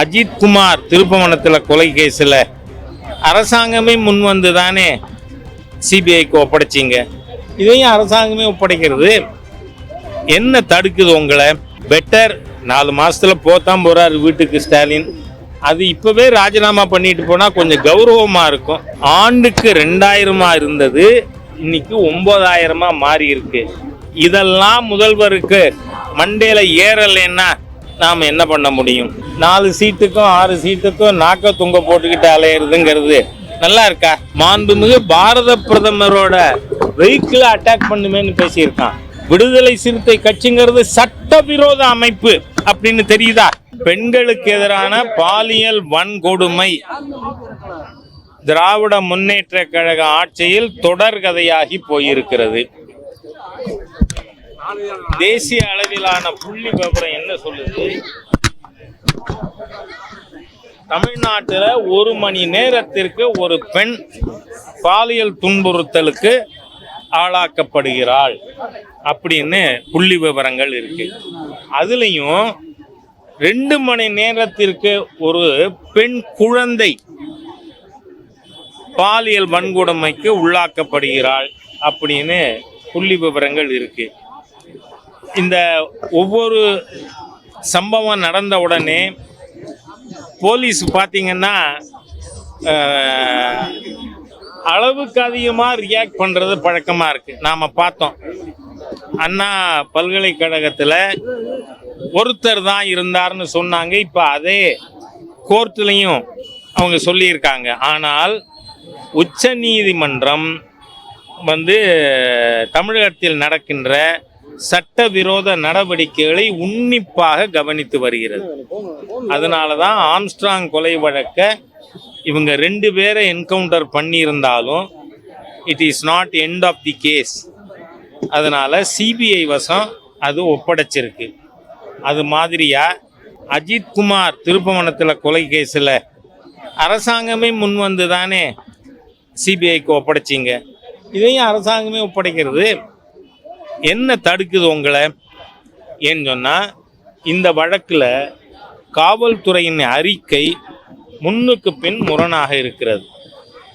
அஜித்குமார் திருப்பவனத்தில் கொலை கேஸில் அரசாங்கமே முன் வந்து தானே சிபிஐக்கு ஒப்படைச்சிங்க. இதையும் அரசாங்கமே ஒப்படைக்கிறது என்ன தடுக்குது உங்களை? பெட்டர் 4 மாசத்துல போத்தான் போறாரு வீட்டுக்கு ஸ்டாலின். அது இப்பவே ராஜினாமா பண்ணிட்டு போனா கொஞ்சம் கௌரவமா இருக்கும். ஆண்டுக்கு 2000 இருந்தது, இன்னைக்கு 9000 மாறி இருக்கு. இதெல்லாம் முதல்வருக்கு மண்டேல ஏறலைன்னா நாம் என்ன பண்ண முடியும்? 4 சீட்டுக்கும் 6 சீட்டுக்கும் நாக்க துங்க போட்டுக்கிட்டு அலையிறதுங்கிறது நல்லா இருக்கா? மாண்புமிகு பாரத பிரதமரோட வெஹிக்கிளை அட்டாக் பண்ணுமேன்னு பேசியிருக்கான். விடுதலை சிறுத்தை கட்சிங்கிறது சட்டவிரோத அமைப்பு அப்படின்னு தெரியுதா? பெண்களுக்கு எதிரான பாலியல் வன்கொடுமை திராவிட முன்னேற்ற கழக ஆட்சியில் தொடர்கதையாகி போயிருக்கிறது. தேசிய அளவிலான புள்ளி விவரம் என்ன சொல்லுது? தமிழ்நாட்டில் 1 மணி நேரத்திற்கு ஒரு பெண் பாலியல் துன்புறுத்தலுக்கு ஆளாக்கப்படுகிறாள் அப்படின்னு புள்ளி விவரங்கள் இருக்கு. அதுலேயும் 2 மணி நேரத்திற்கு ஒரு பெண் குழந்தை பாலியல் வன்கொடுமைக்கு உள்ளாக்கப்படுகிறாள் அப்படின்னு புள்ளி விவரங்கள் இருக்கு. இந்த ஒவ்வொரு சம்பவம் நடந்த உடனே போலீஸ் பார்த்தீங்கன்னா அளவுக்கு அதிகமாக ரியாக்ட் பண்ணுறது பழக்கமாக இருக்குது. நாம் பார்த்தோம், அண்ணா பல்கலைக்கழகத்தில் ஒருத்தர் தான் இருந்தார்னு சொன்னாங்க. இப்போ அதே கோர்ட்லேயும் அவங்க சொல்லியிருக்காங்க. ஆனால் உச்ச நீதிமன்றம் தமிழகத்தில் நடக்கின்ற சட்டவிரோத நடவடிக்கைகளை உன்னிப்பாக கவனித்து வருகிறது. அதனால தான் ஆம்ஸ்ட்ராங் கொலை வழக்கை இவங்க 2 பேரை என்கவுண்டர் பண்ணியிருந்தாலும் it is not end of the case. அதனால் சிபிஐ வசம் அது ஒப்படைச்சிருக்கு. அது மாதிரியா அஜித்குமார் திருப்பவனத்தில் கொலை கேஸில் அரசாங்கமே முன் வந்து தானே சிபிஐக்கு ஒப்படைச்சிங்க. இதையும் அரசாங்கமே ஒப்படைக்கிறது என்ன தடுக்குது உங்களை? ஏன்னு சொன்னால் இந்த வழக்கில் காவல்துறையின் அறிக்கை முன்னுக்கு பின் முரணாக இருக்கிறது.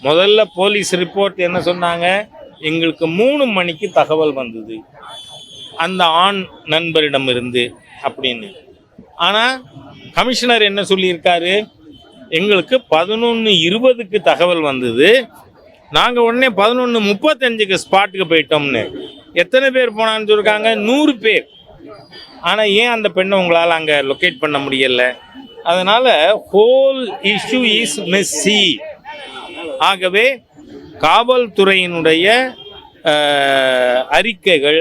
முதல்ல போலீஸ் ரிப்போர்ட் என்ன சொன்னாங்க? எங்களுக்கு 3 மணிக்கு தகவல் வந்தது அந்த ஆண் நண்பரிடம் இருந்து அப்படின்னு. ஆனால் கமிஷனர் என்ன சொல்லியிருக்காரு? எங்களுக்கு 11:20க்கு தகவல் வந்தது, நாங்கள் உடனே 11:35க்கு ஸ்பாட்டுக்கு போயிட்டோம்னு. எத்தனை பேர் போனான்னு சொல்லியிருக்காங்க? 100 பேர். ஆனால் ஏன் அந்த பெண்ணை உங்களால் அங்கே லொக்கேட் பண்ண முடியலை? அதனால் ஹோல் இஷ்யூ இஸ் மெஸ்ஸி. ஆகவே காவல்துறையினுடைய அறிக்கைகள்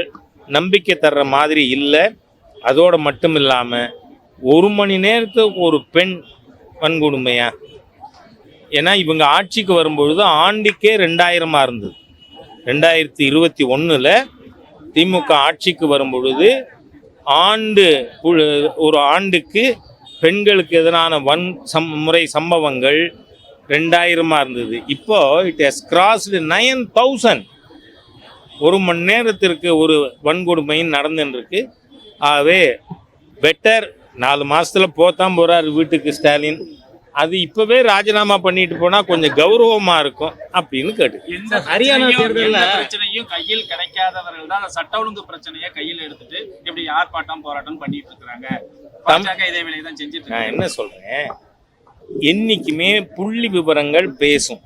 நம்பிக்கை தர்ற மாதிரி இல்லை. அதோடு மட்டும் இல்லாமல் 1 மணி நேரத்துக்கு ஒரு பெண் வன்கொடுமையா? ஏன்னா இவங்க ஆட்சிக்கு வரும்பொழுது ஆண்டுக்கே 2000 இருந்தது. 2021 திமுக ஆட்சிக்கு வரும்பொழுது ஒரு ஆண்டுக்கு பெண்களுக்கு எதிரான முறை சம்பவங்கள் 2000 இருந்தது. இப்போ இட் ஹஸ் கிராஸ்டு 9000. 1 மணி நேரத்திற்கு ஒரு வன்கொடுமையும் நடந்துருக்கு. ஆகவே பெட்டர் 4 மாசத்துல போத்தான் போறாரு வீட்டுக்கு ஸ்டாலின். அது இப்பவே ராஜினாமா பண்ணிட்டு போனா கொஞ்சம் கௌரவமா இருக்கும் அப்படின்னு கேட்டு. ஹரியானா தேர்தலில் பிரச்சனையும் கையில் கிடைக்காதவர்கள் தான் சட்ட ஒழுங்கு பிரச்சனையை கையில் எடுத்துட்டு இப்படி ஆர்ப்பாட்டம் போராட்டம் பண்ணிட்டு இருக்கிறாங்க. இதே வேலையை தான் செஞ்சுட்டு. நான் என்ன சொல்றேன், என்னைக்குமே புள்ளி விவரங்கள் பேசும்.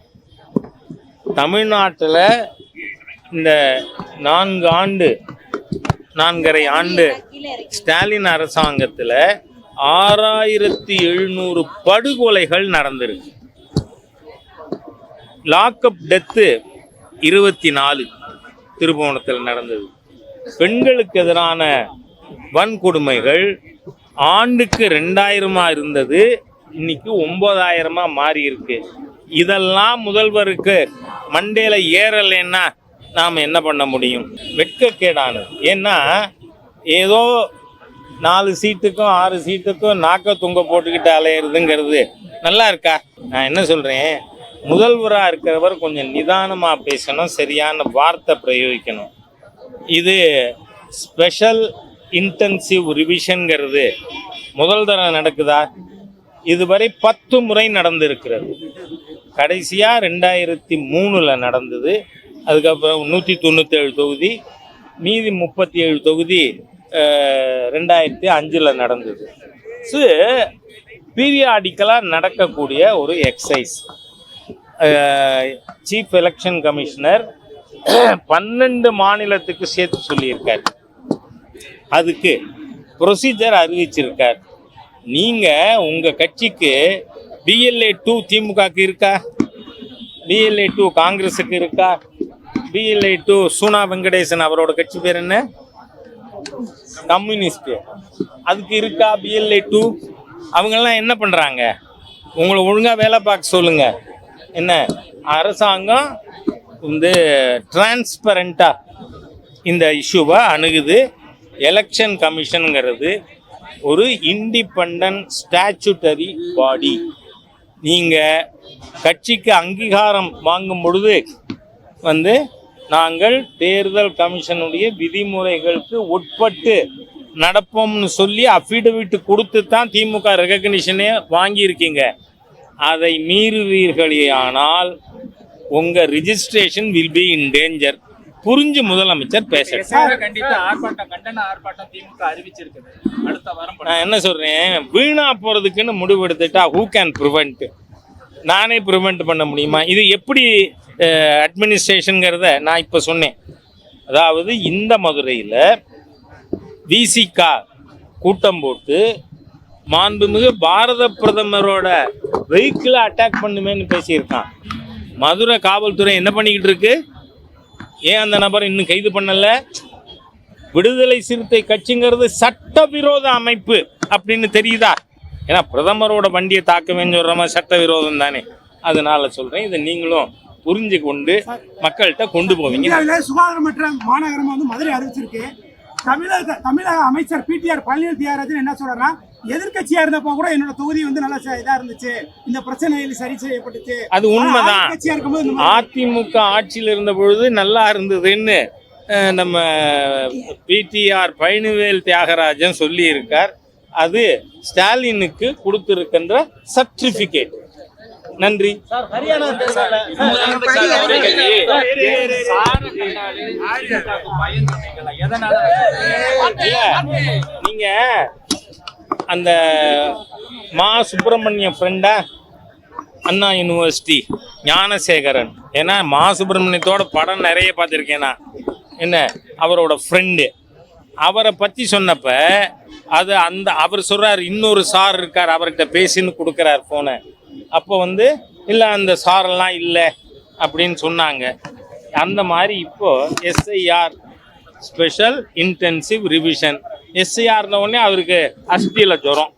தமிழ்நாட்டில் இந்த 4.5 ஆண்டு ஸ்டாலின் அரசாங்கத்தில் 6700 படுகொலைகள் நடந்திருக்கு. லாக்அப் டெத்து 24 திருப்பவனத்தில் நடந்தது. பெண்களுக்கு எதிரான வன்கொடுமைகள் ஆண்டுக்கு 2000 இருந்தது, இன்னைக்கு 9000 மாறி இருக்கு. இதெல்லாம் முதல்வருக்கு மண்டேல ஏறலைன்னா நாம் என்ன பண்ண முடியும்? வெட்கக்கேடானது. ஏன்னா ஏதோ 4 சீட்டுக்கும் 6 சீட்டுக்கும் நாக்க துங்க போட்டுக்கிட்டு அலையிறதுங்கிறது நல்லா இருக்கா? நான் என்ன சொல்கிறேன், முதல்வராக இருக்கிறவர் கொஞ்சம் நிதானமாக பேசணும், சரியான வார்த்தை பிரயோகிக்கணும். இது ஸ்பெஷல் இன்டென்சிவ் ரிவிஷன்கிறது முதல் தடவை நடக்குதா? இதுவரை 10 முறை நடந்திருக்கிறது. கடைசியா 2003 நடந்தது. அதுக்கப்புறம் 197 தொகுதி, மீதி 37 தொகுதி 2005 நடந்தது. ஸோ பீரியாடிக்கலாக நடக்கக்கூடிய ஒரு எக்ஸசைஸ். சீஃப் எலெக்ஷன் கமிஷனர் 12 மாநிலத்துக்கு சேர்த்து சொல்லியிருக்கார். அதுக்கு ப்ரொசீஜர் அறிவிச்சிருக்கார். நீங்கள் உங்கள் கட்சிக்கு BLA 2 திமுகக்கு இருக்கா? BLA 2 காங்கிரஸுக்கு இருக்கா? BLA 2 சூனா வெங்கடேசன் அவரோட கட்சி பேர் என்ன? கம்யூனிஸ்ட். அதுக்கு இருக்கா BLA 2? அவங்கெல்லாம் என்ன பண்ணுறாங்க? உங்களை ஒழுங்காக வேலை பார்க்க சொல்லுங்க. என்ன அரசாங்கம் வந்து டிரான்ஸ்பரண்ட்டாக இந்த இஷ்யூவை அணுகுது. எலெக்ஷன் கமிஷனுங்கிறது ஒரு இண்டிபெண்டன்ட் ஸ்டாச்சுட்டரி பாடி. நீங்கள் கட்சிக்கு அங்கீகாரம் வாங்கும் பொழுது வந்து நாங்கள் தேர்தல் கமிஷனுடைய விதிமுறைகளுக்கு உட்பட்டு நடப்போம்னு சொல்லி அஃபிடவிட் கொடுத்து தான் திமுக ரெகக்னிஷனே வாங்கியிருக்கீங்க. அதை மீறுவீர்களேயானால் உங்கள் registration will be in danger. புரிஞ்சு முதலமைச்சர் பேசுறேன். கண்டன ஆர்ப்பாட்டம் திமுக அறிவிச்சிருக்குது. அடுத்த வாரம் நான் என்ன சொல்றேன், வீணா போறதுக்குன்னு முடிவு எடுத்துட்டா ஹூ கேன் ப்ரிவெண்ட்? நானே ப்ரிவெண்ட் பண்ண முடியுமா? இது எப்படி அட்மினிஸ்ட்ரேஷனுங்கிறத நான் இப்போ சொன்னேன். அதாவது இந்த மதுரையில் VCK கூட்டம் போட்டு மாண்புமிகு பாரத பிரதமரோட வெஹிக்கிளை அட்டாக் பண்ணுமேன்னு பேசியிருக்கான். மதுரை காவல்துறை என்ன பண்ணிக்கிட்டு இருக்கு? ஏன் அந்த நபரை இன்னும் கைது பண்ணல? விடுதலை சிறுத்தை கட்சிங்கிறது சட்டவிரோத அமைப்பு அப்படின்னு தெரியுதா? ஏன்னா பிரதமரோட வண்டியை தாக்கவேன்னு சொல்கிற மாதிரி சட்டவிரோதம் தானே. அதனால சொல்கிறேன், இதை நீங்களும் புரிஞ்சு கொண்டு மக்கள்கிட்ட கொண்டு போவீங்க. சுகாதாரமற்ற மாநகரமாக வந்து மதுரை அறிவிச்சிருக்கு. தமிழக அமைச்சர் PTR பழனிவேல் தியாகராஜன் என்ன சொல்றாருன்னா, எதிர்கட்சியா இருந்தப்போ கூட என்னோட தொகுதி வந்து நல்லா இதா இருந்துச்சு, இந்த பிரச்சனையில் சரி செய்யப்பட்டுச்சு. அது உண்மைதான். அதிமுக ஆட்சியில் இருந்த பொழுது நல்லா இருந்ததுன்னு நம்ம PTR பழனிவேல் தியாகராஜன் சொல்லி இருக்கார். அது ஸ்டாலினுக்கு கொடுத்திருக்கின்ற சர்டிபிகேட். நன்றி. நீங்க அந்த மா சுப்பிரமணியம் ஃப்ரெண்டா அண்ணா யூனிவர்சிட்டி ஞானசேகரன், ஏன்னா மா சுப்பிரமணியத்தோட படம் நிறைய பார்த்துருக்கேன் நான். என்ன அவரோட ஃப்ரெண்டு, அவரை பற்றி சொன்னப்ப அது அவர் சொல்கிறார் இன்னொரு சார் இருக்கார் அவர்கிட்ட பேசின்னு கொடுக்குறார் ஃபோனை. அப்போ வந்து இல்லை அந்த சாரெல்லாம் இல்லை அப்படின்னு சொன்னாங்க. அந்த மாதிரி இப்போது SIR ஸ்பெஷல் இன்டென்சிவ் ரிவிஷன் SIRன உடனே அவருக்கு அஸ்தியில ஜுரம்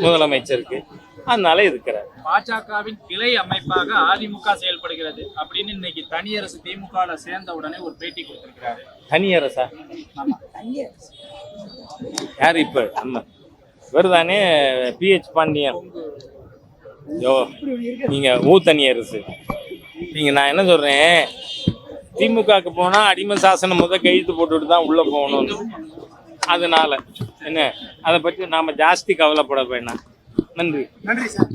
முதலமைச்சருக்கு, அதனால இருக்கிறார். பாஜகவின் கிளை அமைப்பாக அதிமுக செயல்படுகிறது அப்படின்னு இன்னைக்கு தனியரசு திமுக சேர்ந்த உடனே ஒரு பேட்டி கொடுத்திருக்கிறாரு. தனியரசா? யார் இப்ப? நம்ம வருதானே PH பாண்டியன். யோ நீங்க தனியரசு. நீங்க நான் என்ன சொல்றேன், திமுகவுக்கு போனா அடிமை சாசனம் கையெழுத்து போட்டுட்டு தான் உள்ள போகணும். அதனால என்ன அதை பற்றி நாம ஜாஸ்தி கவலைப்பட வேண்டாம். நன்றி. நன்றி சார்.